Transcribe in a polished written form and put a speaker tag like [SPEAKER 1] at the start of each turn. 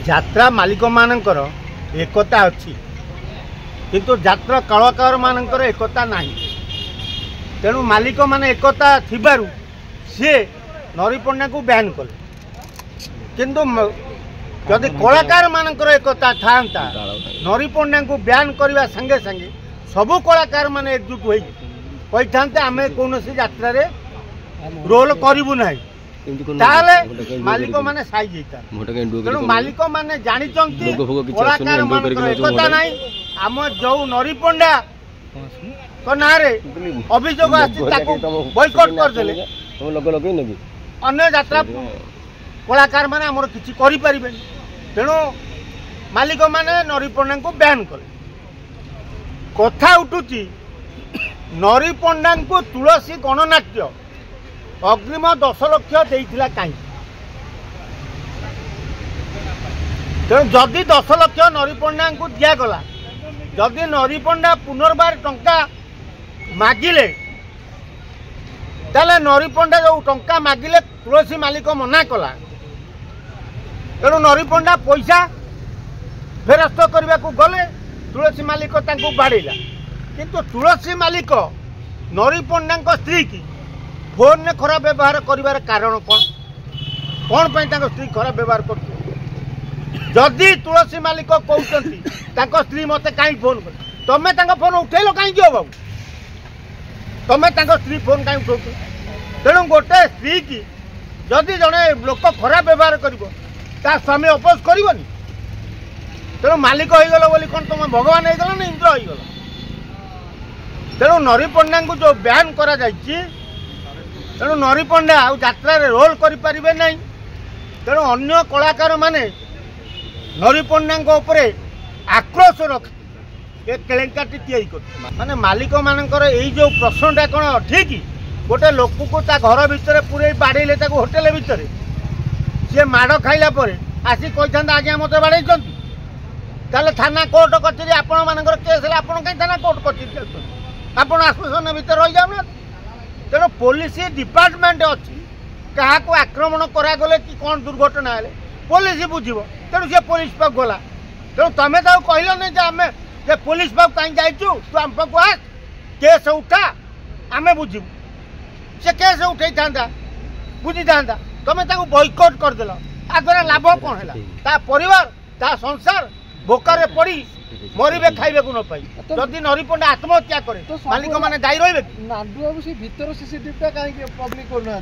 [SPEAKER 1] यात्रा मालिक मानकर एकता अच्छी किंतु यात्रा कलाकार मानकर एकता नहीं। तेणु मालिक माने एकता थिबारु सी नरी पंडा को बैन कले किंतु जदि कलाकार मानकर एकता था नरी पंडा को बैन करने संगे संगे सबू कलाकार माने एकजुट हो कही था आम कौन यात्रा रोल करूँ ना मालिक माने साई तेणु मालिक माने जानी कलाकार मानकर एकता नहीं। आम जो नरी पंडा तो ना अभियोग बॉयकॉट करदे अन्य यात्रा कलाकार माने आमर किसी करें तेणु मालिक माने नरी पंडा को बैन कले। कथा उठुची नरी पंडा को तुलसी गणनाट्य अग्रिम 10 लाख देइथिला कहीं तेणु जदि 10 लाख नरी पंडा को दिगला जदि नरी पंडा पुनर्बार टंका मागिले ताले नरी पंडा जो टंका मागिले तुलसी मालिक मना कला तेणु नरी पंडा पैसा फेरस्त करने को गले तुलसी मालिक बाड़ेला किंतु तुलसी मालिक नरी पंडा स्त्री की फोन ने खराब व्यवहार कर कारण कौन स्त्री खराब व्यवहार कर जदि तुलसी मालिक कहते स्त्री मत कहीं फोन कर तुम्हें फोन उठेल कहीं बाबू तुम्हें स्त्री फोन कहीं उठाऊ तेणु गोटे स्त्री की जदि जड़े लोक खराब व्यवहार कर स्वामी अपोज करनी तेणु मालिक होगल बोली कौन तुम भगवान होगल ना इंद्र होगल। तेणु नरी पंडा को जो बैन करा तेणु नरी पंडा यात्रा रोल करें ना तेणु अन्य कलाकार माने नरी पंडा आक्रोश रख केलेंकाटी माने मालिक मानकर यही जो प्रश्नटा कौन ठीक गोटे लोक को घर भितर पूरे बाड़े होटेल भितर सी माड़ खाइला आसी कही था आज्ञा मत बाड़े ताले थाना कोर्ट कचेरी आपण मानकर केस है आपण कहीं थाना कोर्ट कचेरी आपण आश्वासन भितर रही जाऊना तेणु पुलिस डिपार्टमेंट अच्छी क्या आक्रमण करागले कि कौन दुर्घटना है पुलिस बुझे तेणु सी पुलिस पाक गला तेणु तुम्हें तो कहल नहीं आम पुलिस पाक कहीं जाइचु तू आम पाक आस केस उठा आम बुझू से केस उठे था बुझी था तुम्हें बॉयकॉट करदेल आ द्वारा लाभ कौन है परिवार ता संसार भोकर पड़ी मरबे खाइबे को न पाई जदि नरी पंडा आत्महत्या करे मालिक माने दायी रहिबे नाडू बाबू से भीतर सीसीटीवी का काहे पब्लिक करना।